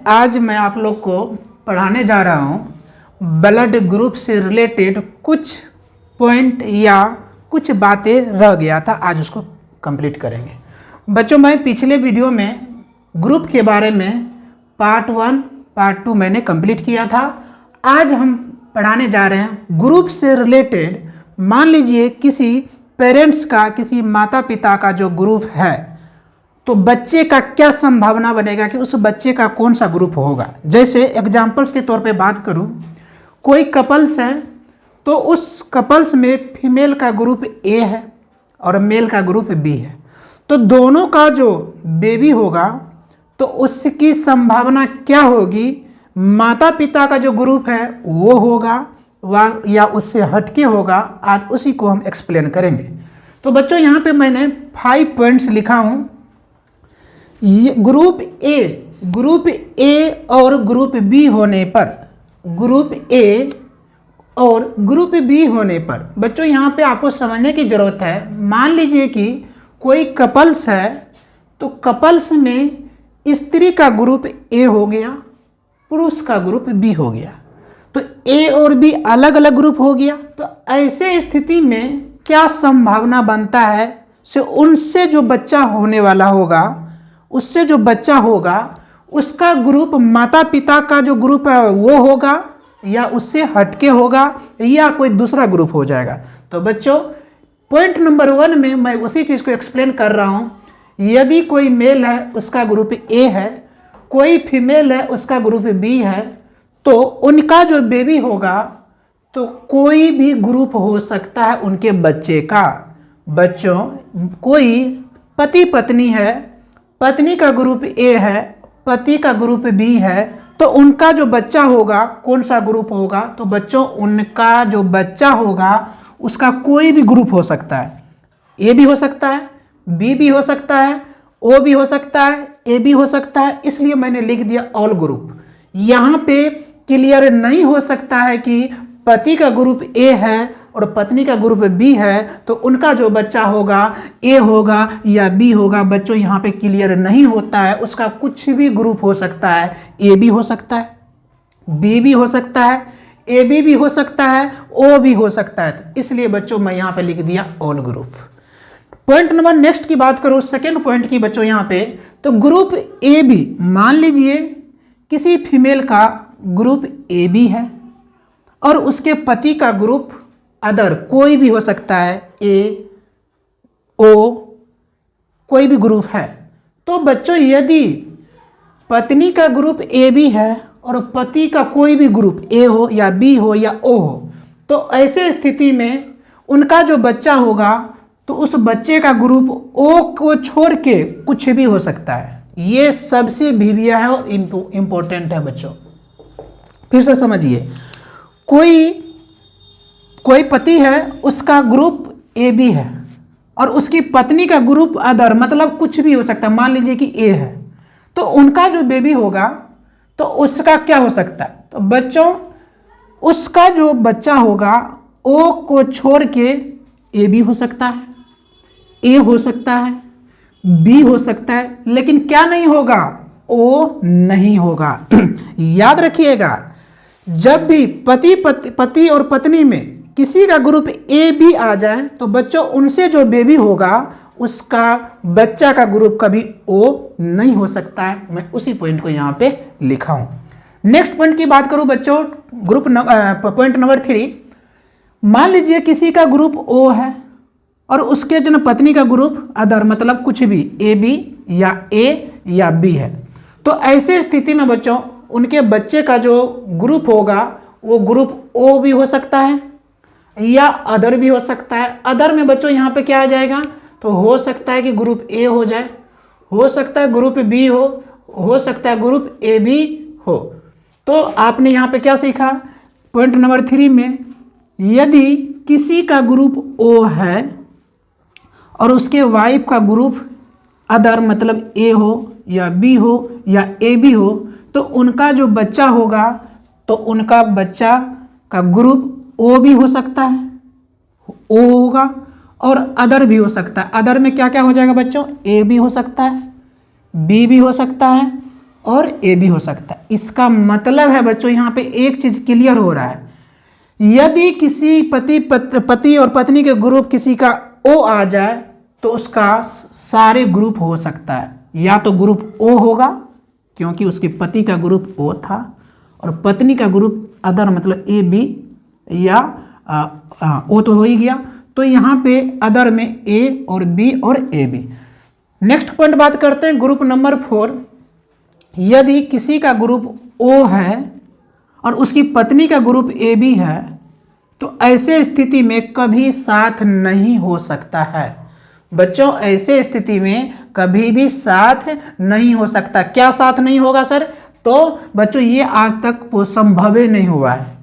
आज मैं आप लोग को पढ़ाने जा रहा हूँ ब्लड ग्रुप से रिलेटेड कुछ पॉइंट या कुछ बातें रह गया था, आज उसको कंप्लीट करेंगे। बच्चों, मैं पिछले वीडियो में ग्रुप के बारे में पार्ट 1 पार्ट 2 मैंने कंप्लीट किया था। आज हम पढ़ाने जा रहे हैं ग्रुप से रिलेटेड। मान लीजिए किसी पेरेंट्स का, किसी माता पिता का जो ग्रुप है, तो बच्चे का क्या संभावना बनेगा कि उस बच्चे का कौन सा ग्रुप होगा। जैसे एग्जाम्पल्स के तौर पे बात करूं, कोई कपल्स है तो उस कपल्स में फीमेल का ग्रुप ए है और मेल का ग्रुप बी है, तो दोनों का जो बेबी होगा तो उसकी संभावना क्या होगी, माता पिता का जो ग्रुप है वो होगा या उससे हटके होगा। आज उसी को हम एक्सप्लेन करेंगे। तो बच्चों, यहाँ पे मैंने 5 पॉइंट्स लिखा हूँ। ये ग्रुप ए और ग्रुप बी होने पर, ग्रुप ए और ग्रुप बी होने पर बच्चों यहाँ पे आपको समझने की ज़रूरत है। मान लीजिए कि कोई कपल्स है तो कपल्स में स्त्री का ग्रुप ए हो गया, पुरुष का ग्रुप बी हो गया, तो ए और बी अलग अलग ग्रुप हो गया। तो ऐसे स्थिति में क्या संभावना बनता है से उनसे जो बच्चा होने वाला होगा, उससे जो बच्चा होगा उसका ग्रुप माता पिता का जो ग्रुप है वो होगा या उससे हटके होगा या कोई दूसरा ग्रुप हो जाएगा। तो बच्चों, पॉइंट नंबर 1 में मैं उसी चीज़ को एक्सप्लेन कर रहा हूँ। यदि कोई मेल है उसका ग्रुप ए है, कोई फीमेल है उसका ग्रुप बी है, तो उनका जो बेबी होगा तो कोई भी ग्रुप हो सकता है उनके बच्चे का। बच्चों, कोई पति पत्नी है, पत्नी का ग्रुप ए है, पति का ग्रुप बी है, तो उनका जो बच्चा होगा कौन सा ग्रुप होगा, तो बच्चों उनका जो बच्चा होगा उसका कोई भी ग्रुप हो सकता है। ए भी हो सकता है, बी भी हो सकता है, ओ भी हो सकता है, ए भी हो सकता है। इसलिए मैंने लिख दिया ऑल ग्रुप। यहाँ पे क्लियर नहीं हो सकता है कि पति का ग्रुप ए है और पत्नी का ग्रुप बी है तो उनका जो बच्चा होगा ए होगा या बी होगा। बच्चों, यहाँ पे क्लियर नहीं होता है। उसका कुछ भी ग्रुप हो सकता है, ए भी हो सकता है, बी भी हो सकता है, ए बी भी हो सकता है, ओ भी हो सकता है। तो इसलिए बच्चों मैं यहाँ पे लिख दिया all group. Point number next की बात करो, सेकेंड पॉइंट की बच्चों यहाँ पे, तो ग्रुप ए बी, मान लीजिए किसी फीमेल का ग्रुप ए बी है और उसके पति का ग्रुप अदर कोई भी हो सकता है, ए ओ कोई भी ग्रुप है। तो बच्चों, यदि पत्नी का ग्रुप ए बी है और पति का कोई भी ग्रुप ए हो या बी हो या ओ हो, तो ऐसे स्थिति में उनका जो बच्चा होगा तो उस बच्चे का ग्रुप ओ को छोड़ के कुछ भी हो सकता है। ये सबसे भिविया है और इम्पोर्टेंट है बच्चों। फिर से समझिए, कोई पति है उसका ग्रुप ए बी है और उसकी पत्नी का ग्रुप अदर, मतलब कुछ भी हो सकता है। मान लीजिए कि ए है, तो उनका जो बेबी होगा तो उसका क्या हो सकता है, तो बच्चों उसका जो बच्चा होगा ओ को छोड़ के ए भी हो सकता है, ए हो सकता है, बी हो सकता है, लेकिन क्या नहीं होगा, ओ नहीं होगा। याद रखिएगा, जब भी पति और पत्नी में किसी का ग्रुप ए बी आ जाए तो बच्चों उनसे जो बेबी होगा उसका बच्चा का ग्रुप कभी ओ नहीं हो सकता है। मैं उसी पॉइंट को यहाँ पे लिखा हूँ। नेक्स्ट पॉइंट की बात करूँ बच्चों, पॉइंट नंबर 3, मान लीजिए किसी का ग्रुप ओ है और उसके जो पत्नी का ग्रुप अदर, मतलब कुछ भी ए बी या ए या बी है। तो ऐसे स्थिति में बच्चों उनके बच्चे का जो ग्रुप होगा वो ग्रुप ओ भी हो सकता है या अदर भी हो सकता है। अदर में बच्चों यहाँ पे क्या आ जाएगा, तो हो सकता है कि ग्रुप ए हो जाए, हो सकता है ग्रुप बी हो सकता है ग्रुप ए बी हो। तो आपने यहाँ पे क्या सीखा, पॉइंट नंबर 3 में, यदि किसी का ग्रुप ओ है और उसके वाइफ का ग्रुप अदर, मतलब ए हो या बी हो या ए बी हो, तो उनका जो बच्चा होगा तो उनका बच्चा का ग्रुप ओ भी हो सकता है, ओ होगा, और अदर भी हो सकता है। अदर में क्या क्या हो जाएगा बच्चों, ए भी हो सकता है, बी भी हो सकता है, और ए भी हो सकता है। इसका मतलब है बच्चों यहाँ पे एक चीज क्लियर हो रहा है, यदि किसी पति और पत्नी के ग्रुप किसी का ओ आ जाए तो उसका सारे ग्रुप हो सकता है। या तो ग्रुप ओ होगा क्योंकि उसके पति का ग्रुप ओ था, और पत्नी का ग्रुप अदर मतलब ए बी, या ओ तो हो ही गया, तो यहाँ पे अदर में ए और बी और ए बी। नेक्स्ट पॉइंट बात करते हैं ग्रुप नंबर 4। यदि किसी का ग्रुप ओ है और उसकी पत्नी का ग्रुप ए बी है तो ऐसे स्थिति में कभी साथ नहीं हो सकता है। बच्चों ऐसे स्थिति में कभी भी साथ नहीं हो सकता। क्या साथ नहीं होगा सर? तो बच्चों ये आज तक संभव ही नहीं हुआ है।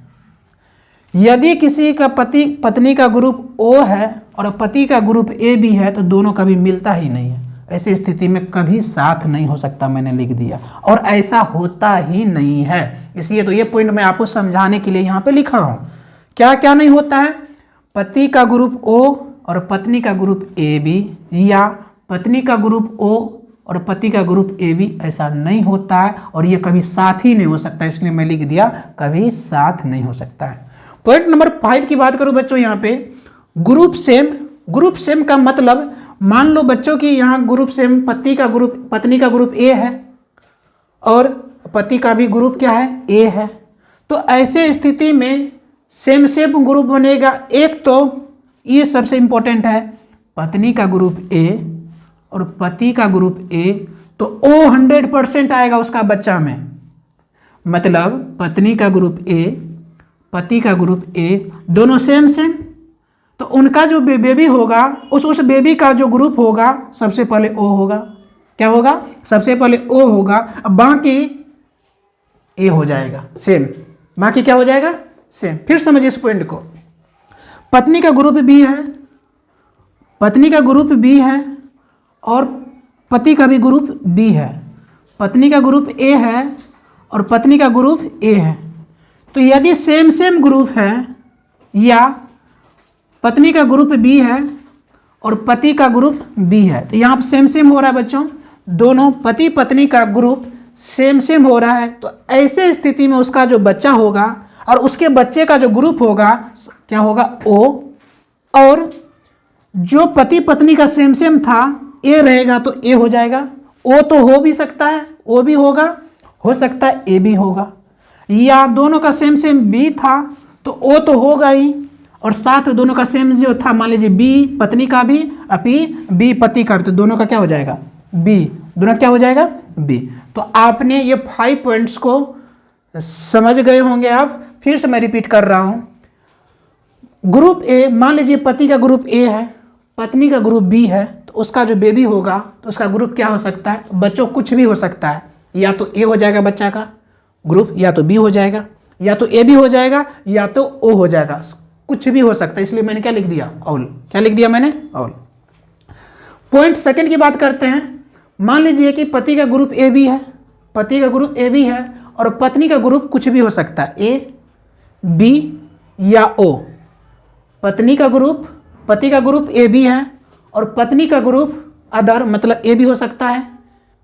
यदि किसी का पत्नी का ग्रुप ओ है और पति का ग्रुप ए बी है तो दोनों कभी मिलता ही नहीं है। ऐसी स्थिति में कभी साथ नहीं हो सकता, मैंने लिख दिया, और ऐसा होता ही नहीं है। इसलिए तो ये पॉइंट मैं आपको समझाने के लिए यहाँ पे लिखा हूँ। क्या क्या नहीं होता है? पति का ग्रुप ओ और पत्नी का ग्रुप ए बी, या पत्नी का ग्रुप ओ और पति का ग्रुप ए बी, ऐसा नहीं होता है और ये कभी साथ ही नहीं हो सकता। इसलिए मैं लिख दिया कभी साथ नहीं हो सकता है। पॉइंट नंबर 5 की बात करूं बच्चों, यहाँ पे ग्रुप सेम। ग्रुप सेम का मतलब मान लो बच्चों की यहाँ ग्रुप सेम, पत्नी का ग्रुप ए है और पति का भी ग्रुप क्या है? ए है। तो ऐसे स्थिति में सेम सेम ग्रुप बनेगा। एक तो ये सबसे इंपॉर्टेंट है, पत्नी का ग्रुप ए और पति का ग्रुप ए, तो ओ 100% आएगा उसका बच्चा में। मतलब पत्नी का ग्रुप ए, पति का ग्रुप ए, दोनों सेम सेम, तो उनका जो बेबी होगा उस बेबी का जो ग्रुप होगा सबसे पहले ओ होगा। क्या होगा? सबसे पहले ओ होगा, अब बाकी ए हो जाएगा सेम। बाकी क्या हो जाएगा? सेम। फिर समझिए इस पॉइंट को। पत्नी का ग्रुप बी है, पत्नी का ग्रुप बी है और पति का भी ग्रुप बी है। पत्नी का ग्रुप ए है और पत्नी का ग्रुप ए है। तो यदि सेम सेम ग्रुप है या पत्नी का ग्रुप बी है और पति का ग्रुप बी है, तो यहाँ पर सेम सेम हो रहा है बच्चों, दोनों पति पत्नी का ग्रुप सेम सेम हो रहा है। तो ऐसे स्थिति में उसका जो बच्चा होगा और उसके बच्चे का जो ग्रुप होगा क्या होगा? ओ। और जो पति पत्नी का सेम सेम था ए रहेगा तो ए हो जाएगा। ओ तो हो भी सकता है, ओ भी होगा, हो सकता है ए भी होगा, या दोनों का सेम सेम बी था तो ओ तो होगा ही, और साथ दोनों का सेम जो था, मान लीजिए बी पत्नी का भी बी पति का भी, तो दोनों का क्या हो जाएगा? बी। दोनों क्या हो जाएगा? बी। तो आपने ये 5 पॉइंट्स को समझ गए होंगे आप। फिर से मैं रिपीट कर रहा हूं। ग्रुप ए, मान लीजिए पति का ग्रुप ए है, पत्नी का ग्रुप बी है, तो उसका जो बेबी होगा तो उसका ग्रुप क्या हो सकता है? बच्चों कुछ भी हो सकता है, या तो ए हो जाएगा बच्चा का ग्रुप, या तो बी हो जाएगा, या तो ए भी हो जाएगा, या तो ओ हो जाएगा, कुछ भी हो सकता है। इसलिए मैंने क्या लिख दिया? ऑल। क्या लिख दिया मैंने? ऑल। पॉइंट सेकंड की बात करते हैं। मान लीजिए कि पति का ग्रुप ए बी है, पति का ग्रुप ए बी है और पत्नी का ग्रुप कुछ भी हो सकता है, ए बी या ओ। पति का ग्रुप ए बी है और पत्नी का ग्रुप अदर, मतलब ए भी हो सकता है,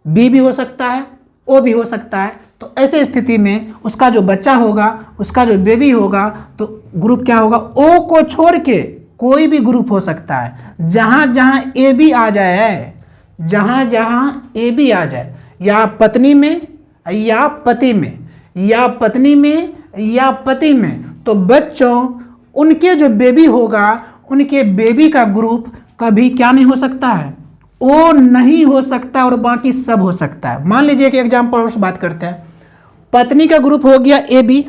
बी भी हो सकता है, ओ भी हो सकता है। तो ऐसे स्थिति में उसका जो बच्चा होगा, उसका जो बेबी होगा, तो ग्रुप क्या होगा? ओ को छोड़ के कोई भी ग्रुप हो सकता है। जहां जहां ए बी आ जाए, जहां जहां ए बी आ जाए, या पत्नी में या पति में, या पत्नी में या पति में, तो बच्चों उनके जो बेबी होगा, उनके बेबी का ग्रुप कभी क्या नहीं हो सकता है? ओ नहीं हो सकता, और बाकी सब हो सकता है। मान लीजिए कि एग्जाम्पल और बात करते हैं। पत्नी का ग्रुप हो गया ए बी,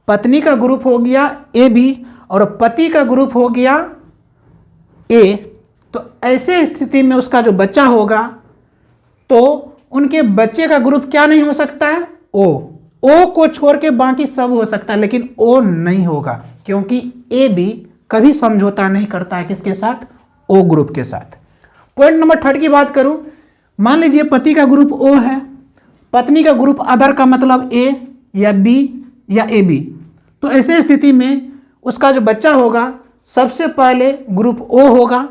पत्नी का ग्रुप हो गया ए बी और पति का ग्रुप हो गया ए। तो ऐसे स्थिति में उसका जो बच्चा होगा तो उनके बच्चे का ग्रुप क्या नहीं हो सकता है? ओ। ओ को छोड़ के बाकी सब हो सकता है, लेकिन ओ नहीं होगा, क्योंकि ए बी कभी समझौता नहीं करता है किसके साथ? ओ ग्रुप के साथ। पॉइंट नंबर 3 की बात करूं। मान लीजिए पति का ग्रुप ओ है, पत्नी का ग्रुप अदर का मतलब ए या बी या ए बी। तो ऐसे स्थिति में उसका जो बच्चा होगा सबसे पहले ग्रुप ओ होगा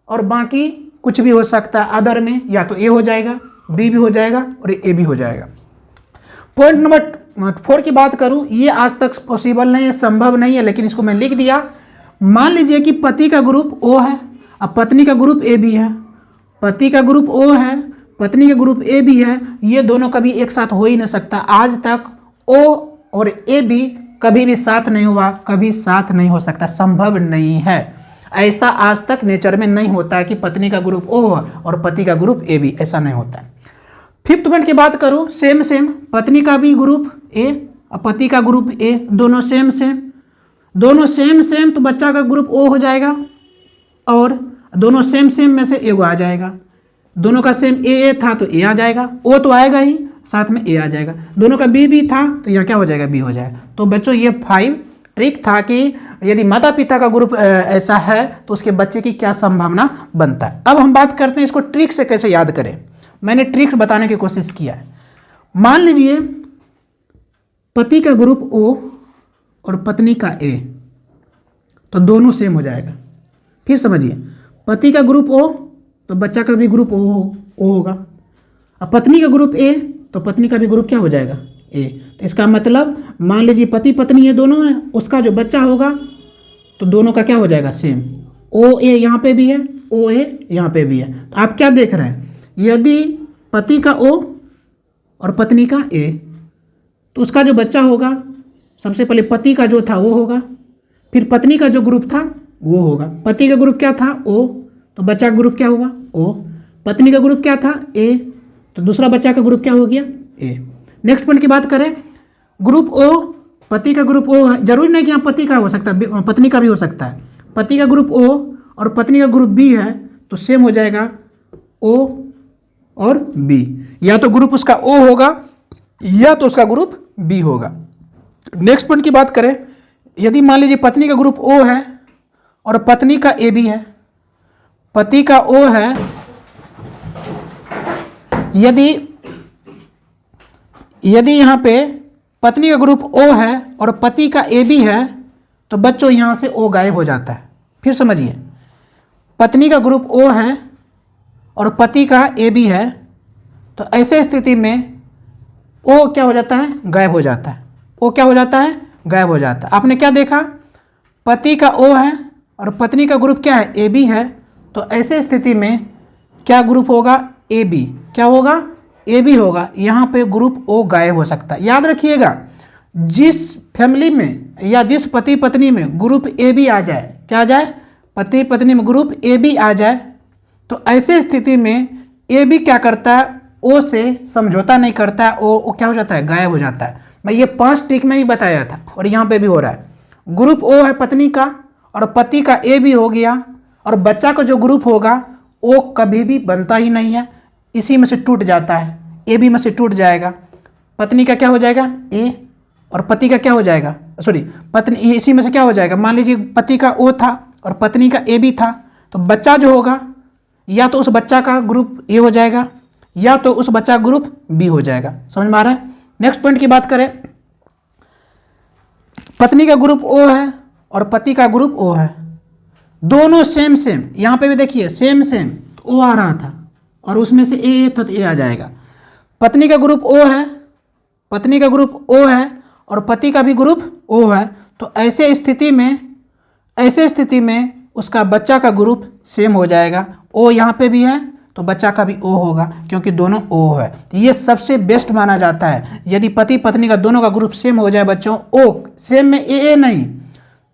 और बाकी कुछ भी हो सकता है अदर में, या तो ए हो जाएगा, बी भी हो जाएगा और ए भी हो जाएगा। पॉइंट नंबर 4 की बात करूं, ये आज तक पॉसिबल नहीं है, संभव नहीं है, लेकिन इसको मैं लिख दिया। मान लीजिए कि पति का ग्रुप O है, अब पत्नी का ग्रुप AB है, पति का ग्रुप O है, पत्नी का ग्रुप AB है, ये दोनों कभी एक साथ हो ही नहीं सकता। आज तक O और AB कभी भी साथ नहीं हुआ, कभी साथ नहीं हो सकता, संभव नहीं है। ऐसा आज तक नेचर में नहीं होता है कि पत्नी का ग्रुप O और पति का ग्रुप AB, ऐसा नहीं होता है। 5th पॉइंट की बात करूं, सेम सेम, पत्नी का भी ग्रुप A और पति का ग्रुप A, दोनों सेम सेम, दोनों सेम सेम, तो बच्चा का ग्रुप O हो जाएगा, और दोनों सेम सेम में से एगो आ जाएगा। दोनों का सेम A था तो A आ जाएगा, O तो आएगा ही, साथ में A आ जाएगा। दोनों का B था तो यहाँ क्या हो जाएगा, B हो जाएगा। तो बच्चों ये 5 ट्रिक था कि यदि माता पिता का ग्रुप ऐसा है तो उसके बच्चे की क्या संभावना बनता है। अब हम बात करते हैं इसको ट्रिक से कैसे याद करें। मैंने ट्रिक्स बताने की कोशिश किया है। मान लीजिए पति का ग्रुप O और पत्नी का A, तो दोनों सेम हो जाएगा। फिर समझिए, पति का ग्रुप O तो बच्चा का भी ग्रुप O होगा, अब पत्नी का ग्रुप A तो पत्नी का भी ग्रुप क्या हो जाएगा, A। तो इसका मतलब मान लीजिए पति पत्नी ये दोनों है, उसका जो बच्चा होगा तो दोनों का क्या हो जाएगा, सेम। OA यहाँ पे भी है, OA यहाँ पे भी है। तो आप क्या देख रहे हैं, यदि पति का O और पत्नी का A, तो उसका जो बच्चा होगा, सबसे पहले पति का जो था वो होगा, फिर पत्नी का जो ग्रुप था वो होगा। पति का ग्रुप क्या था, O, तो बच्चा का ग्रुप क्या होगा, O। पत्नी का ग्रुप क्या था, A, तो दूसरा बच्चा का ग्रुप क्या हो गया, A। नेक्स्ट पॉइंट की बात करें, ग्रुप O, पति का ग्रुप O है, जरूरी नहीं कि यहाँ पति का हो सकता है, पत्नी का भी हो सकता है। पति का ग्रुप O और पत्नी का ग्रुप B है तो सेम हो जाएगा O और B, या तो ग्रुप उसका O होगा या तो उसका ग्रुप B होगा। नेक्स्ट पॉइंट की बात करें, यदि मान लीजिए पत्नी का ग्रुप O है और पत्नी का AB है, पति का O है, यदि यहाँ पे पत्नी का ग्रुप O है और पति का AB है, तो बच्चों यहाँ से O गायब हो जाता है। फिर समझिए, पत्नी का ग्रुप O है और पति का AB है, तो ऐसे स्थिति में O क्या हो जाता है, गायब हो जाता है। O क्या हो जाता है, गायब हो जाता है। आपने क्या देखा, पति का O है और पत्नी का ग्रुप क्या है, AB है, तो ऐसे स्थिति में क्या ग्रुप होगा, AB। क्या होगा, AB होगा। यहाँ पे ग्रुप O गायब हो सकता है। याद रखिएगा, जिस फैमिली में या जिस पति पत्नी में ग्रुप AB आ जाए, क्या आ जाए, पति पत्नी में ग्रुप AB आ जाए, तो ऐसे स्थिति में AB क्या करता है, O से समझौता नहीं करता है, O क्या हो जाता है, गायब हो जाता है। मैं ये 5 ट्रिक में भी बताया था और यहाँ पे भी हो रहा है। ग्रुप O है पत्नी का और पति का AB हो गया, और बच्चा का जो ग्रुप होगा O कभी भी बनता ही नहीं है, इसी में से टूट जाता है, AB में से टूट जाएगा। पत्नी का क्या हो जाएगा, A, और पति का क्या हो जाएगा, सॉरी पत्नी, इसी में से क्या हो जाएगा, मान लीजिए पति का O था और पत्नी का AB था, तो बच्चा जो होगा या तो उस बच्चा का ग्रुप A हो जाएगा या तो उस बच्चा का ग्रुप B हो जाएगा। समझ में आ रहा है। नेक्स्ट पॉइंट की बात करें, पत्नी का ग्रुप O है और पति का ग्रुप O है, दोनों सेम सेम, यहाँ पे भी देखिए सेम सेम, तो O आ रहा था और उसमें से A था तो A आ जाएगा। पत्नी का ग्रुप O है, पत्नी का ग्रुप O है और पति का भी ग्रुप O है, तो ऐसे स्थिति में उसका बच्चा का ग्रुप सेम हो जाएगा। O यहाँ पे भी है तो बच्चा का भी O होगा, क्योंकि दोनों O है। तो ये सबसे बेस्ट माना जाता है, यदि पति पत्नी का दोनों का ग्रुप सेम हो जाए बच्चों, O सेम में AA नहीं,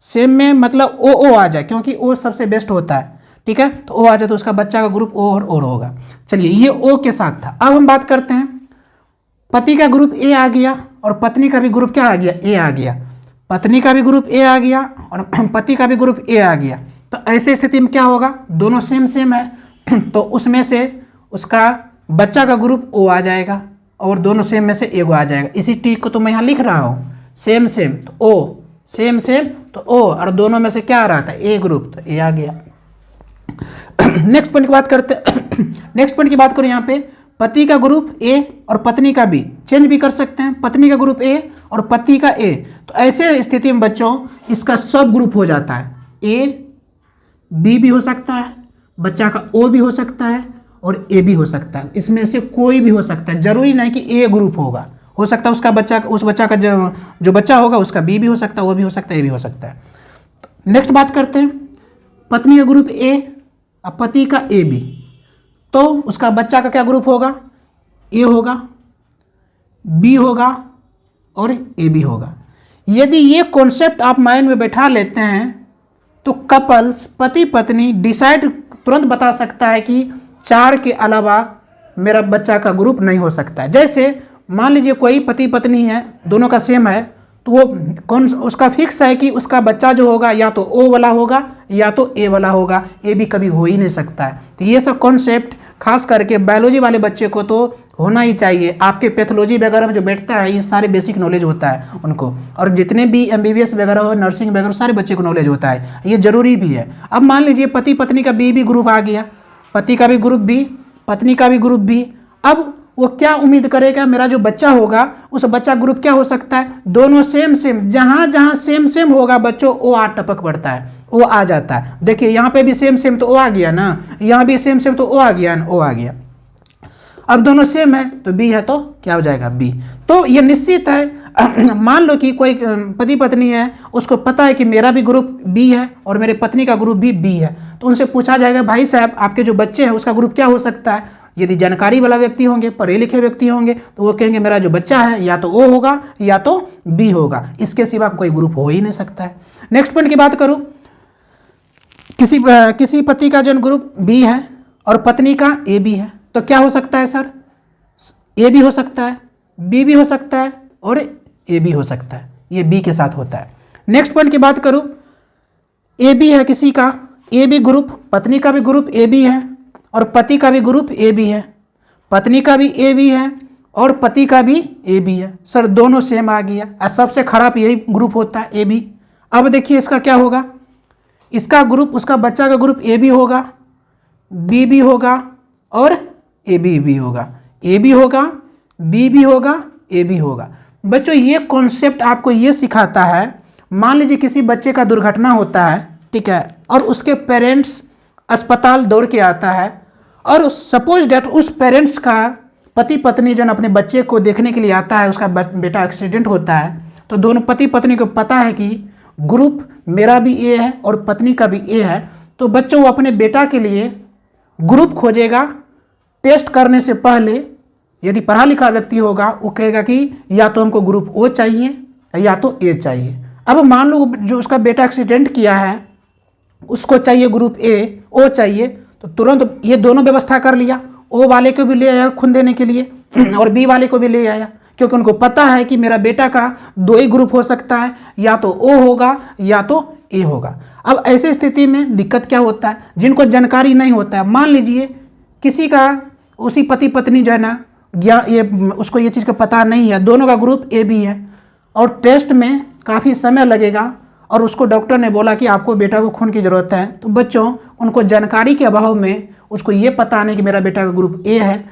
सेम में मतलब O आ जाए, क्योंकि O सबसे बेस्ट होता है। ठीक है, तो O आ जाए तो उसका बच्चा का ग्रुप O और होगा। चलिए, ये O के साथ था। अब हम बात करते हैं, पति का ग्रुप A आ गया और पत्नी का भी ग्रुप क्या आ गया, A आ गया। पत्नी का भी ग्रुप A आ गया और पति का भी ग्रुप A आ गया, तो ऐसे स्थिति में क्या होगा, दोनों सेम सेम है, तो उसमें से उसका बच्चा का ग्रुप O आ जाएगा और दोनों सेम में से एगो आ जाएगा। इसी ट्रिक को तो मैं यहाँ लिख रहा हूँ, सेम सेम तो O, सेम सेम तो O, और दोनों में से क्या आ रहा था, A ग्रुप, तो A आ गया। नेक्स्ट पॉइंट की बात करते नेक्स्ट पॉइंट की बात करें, यहाँ पे पति का ग्रुप A और पत्नी का B, चेंज भी कर सकते हैं, पत्नी का ग्रुप A और पति का A, तो ऐसे स्थिति में बच्चों इसका सब ग्रुप हो जाता है। A B भी हो सकता है, बच्चा का O भी हो सकता है और A भी हो सकता है, इसमें से कोई भी हो सकता है, जरूरी नहीं कि A ग्रुप होगा, हो सकता है उसका बच्चा, उस बच्चा का जो बच्चा होगा उसका बी भी हो सकता है, वो भी हो सकता है, ए भी हो सकता है। नेक्स्ट बात करते हैं, पत्नी का ग्रुप ए और पति का ए बी, तो उसका बच्चा का क्या ग्रुप होगा, ए होगा, बी होगा और ए बी होगा। यदि ये कॉन्सेप्ट आप माइंड में बैठा लेते हैं तो कपल्स, पति पत्नी डिसाइड तुरंत बता सकता है कि 4 के अलावा मेरा बच्चा का ग्रुप नहीं हो सकता है। जैसे मान लीजिए कोई पति पत्नी है, दोनों का सेम है, तो वो कौन उसका फिक्स है कि उसका बच्चा जो होगा या तो ओ वाला होगा या तो ए वाला होगा, ए भी कभी हो ही नहीं सकता है। तो ये सब कॉन्सेप्ट खास करके बायोलॉजी वाले बच्चे को तो होना ही चाहिए। आपके पैथोलॉजी वगैरह में जो बैठता है ये सारे बेसिक नॉलेज होता है उनको, और जितने भी MBBS वगैरह हो, नर्सिंग वगैरह, सारे बच्चे को नॉलेज होता है, ये जरूरी भी है। अब मान लीजिए पति पत्नी का बी भी ग्रुप आ गया, पति का भी ग्रुप बी, पत्नी का भी ग्रुप बी। अब वो क्या उम्मीद करेगा, मेरा जो बच्चा होगा उस बच्चा ग्रुप क्या हो सकता है, दोनों सेम सेम, जहां जहां सेम सेम होगा बच्चों ओ आ टपक पड़ता है, ओ आ जाता है। देखिए यहाँ पे भी सेम सेम तो ओ आ गया ना, यहाँ भी सेम सेम तो ओ आ गया ना, ओ आ गया। अब दोनों सेम है तो बी है तो क्या हो जाएगा, बी। तो ये निश्चित है। मान लो कि कोई पति पत्नी है, उसको पता है कि मेरा भी ग्रुप बी है और मेरे पत्नी का ग्रुप भी बी है, तो उनसे पूछा जाएगा भाई साहब आपके जो बच्चे हैं उसका ग्रुप क्या हो सकता है। यदि जानकारी वाला व्यक्ति होंगे, पढ़े लिखे व्यक्ति होंगे, तो वो कहेंगे मेरा जो बच्चा है या तो ओ होगा या तो बी होगा, इसके सिवा कोई ग्रुप हो ही नहीं सकता है। नेक्स्ट पॉइंट की बात करूं, किसी पति का जन्म ग्रुप बी है और पत्नी का ए बी है, तो क्या हो सकता है सर, ए भी हो सकता है, बी भी हो सकता है और ए भी हो सकता है, ये बी के साथ होता है। नेक्स्ट पॉइंट की बात करूं, ए बी है किसी का, ए बी ग्रुप, पत्नी का भी ग्रुप ए बी है और पति का भी ग्रुप ए बी है, पत्नी का भी ए बी है और पति का भी ए बी है। सर दोनों सेम आ गया, और सबसे खराब यही ग्रुप होता है ए बी। अब देखिए इसका क्या होगा, इसका ग्रुप, उसका बच्चा का ग्रुप ए बी होगा, बी भी होगा और ए बी भी होगा, ए भी होगा, बी भी होगा, ए भी होगा। बच्चों ये कॉन्सेप्ट आपको ये सिखाता है, मान लीजिए किसी बच्चे का दुर्घटना होता है, ठीक है, और उसके पेरेंट्स अस्पताल दौड़ के आता है, और सपोज डेट उस पेरेंट्स का पति पत्नी जन अपने बच्चे को देखने के लिए आता है, उसका बेटा एक्सीडेंट होता है, तो दोनों पति पत्नी को पता है कि ग्रुप मेरा भी ए है और पत्नी का भी ए है, तो बच्चों वो अपने बेटा के लिए ग्रुप खोजेगा। टेस्ट करने से पहले यदि पढ़ा लिखा व्यक्ति होगा वो कहेगा कि या तो हमको ग्रुप ओ चाहिए या तो ए चाहिए। अब मान लो जो उसका बेटा एक्सीडेंट किया है उसको चाहिए ग्रुप ए, ओ चाहिए, तो तुरंत ये दोनों व्यवस्था कर लिया, ओ वाले को भी ले आया खून देने के लिए और बी वाले को भी ले आया, क्योंकि उनको पता है कि मेरा बेटा का 2 ही ग्रुप हो सकता है, या तो ओ होगा या तो ए होगा। अब ऐसे स्थिति में दिक्कत क्या होता है, जिनको जानकारी नहीं होता है, मान लीजिए किसी का, उसी पति पत्नी जो है ना, ये उसको ये चीज़ का पता नहीं है, दोनों का ग्रुप ए बी है और टेस्ट में काफ़ी समय लगेगा और उसको डॉक्टर ने बोला कि आपको बेटा को खून की ज़रूरत है, तो बच्चों उनको जानकारी के अभाव में उसको ये पता नहीं कि मेरा बेटा का ग्रुप ए है,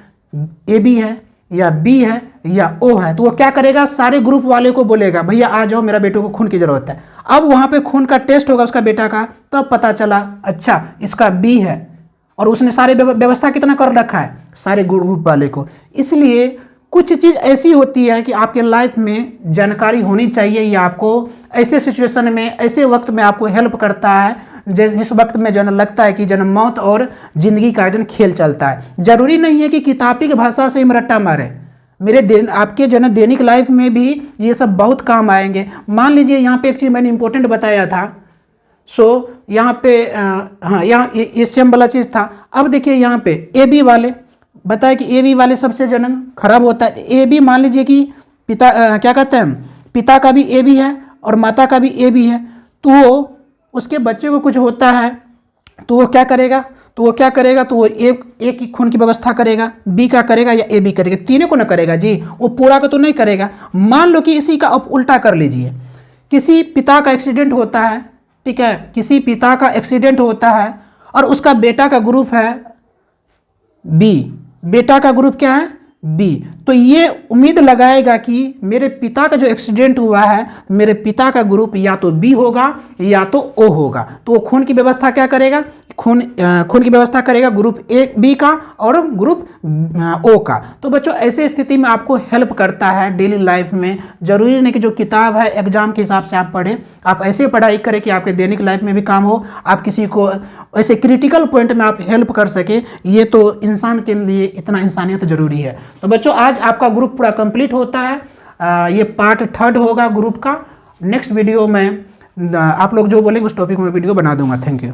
ए बी है या बी है या ओ है, तो वो क्या करेगा, सारे ग्रुप वाले को बोलेगा भैया आ जाओ मेरा बेटे को खून की ज़रूरत है। अब वहाँ पे खून का टेस्ट होगा उसका बेटा का, तब पता चला अच्छा इसका बी है, और उसने सारे व्यवस्था कितना कर रखा है, सारे ग्रुप वाले को। इसलिए कुछ चीज़ ऐसी होती है कि आपके लाइफ में जानकारी होनी चाहिए, या आपको ऐसे सिचुएशन में, ऐसे वक्त में आपको हेल्प करता है जिस वक्त में जन लगता है कि जन मौत और ज़िंदगी का जन खेल चलता है। ज़रूरी नहीं है कि किताबी की भाषा से ही रट्टा मारे, आपके जन दैनिक लाइफ में भी ये सब बहुत काम आएंगे। मान लीजिए यहाँ पे एक चीज़ मैंने इंपॉर्टेंट बताया था, यहाँ पे हाँ, यहाँ ये सेम वाला चीज़ था। अब देखिए यहाँ पे ए बी वाले बताया कि ए बी वाले सबसे जन्म खराब होता है। ए बी मान लीजिए कि पिता क्या कहते हैं, पिता का भी ए बी है और माता का भी ए बी है, तो वो उसके बच्चे को कुछ होता है तो वो क्या करेगा, तो वो एक की खून की व्यवस्था करेगा, बी का करेगा या ए बी करेगा, तीनों को ना करेगा जी, वो पूरा का तो नहीं करेगा। मान लो कि इसी का आप उल्टा कर लीजिए, किसी पिता का एक्सीडेंट होता है, ठीक है, किसी पिता का एक्सीडेंट होता है और उसका बेटा का ग्रुप है बी, बेटा का ग्रुप क्या है बी। तो ये उम्मीद लगाएगा कि मेरे पिता का जो एक्सीडेंट हुआ है, मेरे पिता का ग्रुप या तो बी होगा या तो ओ होगा। तो वो खून की व्यवस्था क्या करेगा, खून की व्यवस्था करेगा ग्रुप ए बी का और ग्रुप ओ का। तो बच्चों ऐसे स्थिति में आपको हेल्प करता है डेली लाइफ में। जरूरी नहीं कि जो किताब है एग्जाम के हिसाब से आप पढ़ें, आप ऐसे पढ़ाई करें कि आपके दैनिक लाइफ में भी काम हो, आप किसी को ऐसे क्रिटिकल पॉइंट में आप हेल्प कर सके। ये तो इंसान के लिए इतना इंसानियत जरूरी है। तो बच्चों आज आपका ग्रुप पूरा कंप्लीट होता है। ये पार्ट 3 होगा ग्रुप का। नेक्स्ट वीडियो में आप लोग जो बोलेंगे उस टॉपिक में वीडियो बना दूंगा। Thank you.